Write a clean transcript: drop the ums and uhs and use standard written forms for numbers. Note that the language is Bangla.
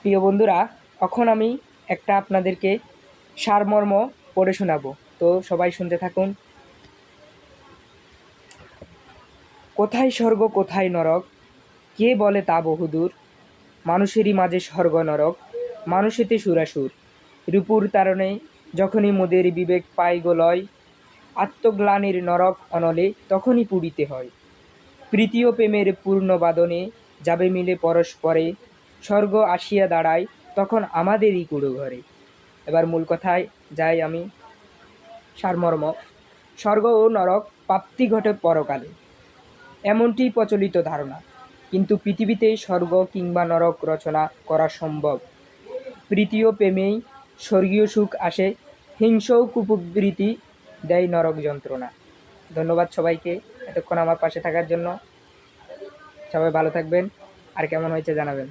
প্রিয় বন্ধুরা, এখন আমি একটা আপনাদেরকে সারমর্ম পড়ে শোনাবো। তো সবাই শুনতে থাকুন। কোথায় স্বর্গ কোথায় নরক, কে বলে তা বহুদূর। মানুষেরই মাঝে স্বর্গ নরক, মানুষেতে সুরাসুর। রূপুর তারণে যখনই মোদের বিবেক পায় গোলয়, আত্মগ্লানির নরক অনলে তখনই পুড়িতে হয়। প্রীতি ও প্রেমের পূর্ণ বাদনে যাবে মিলে পরস্পরে, স্বর্গ আসিয়া দাঁড়ায় তখন আমাদেরই কুড়ো ঘরে। এবার মূল কথায় যাই আমি। সারমর্ম: স্বর্গ ও নরক প্রাপ্তি ঘটে পরকালে, এমনটি প্রচলিত ধারণা। কিন্তু পৃথিবীতে স্বর্গ কিংবা নরক রচনা করা সম্ভব। প্রীতি ও প্রেমেই স্বর্গীয় সুখ আসে, হিংস্র ও কুপ্রবৃত্তি দেয় নরক যন্ত্রণা। ধন্যবাদ সবাইকে এতক্ষণ আমার পাশে থাকার জন্য। সবাই ভালো থাকবেন, আর কেমন হয়েছে জানাবেন।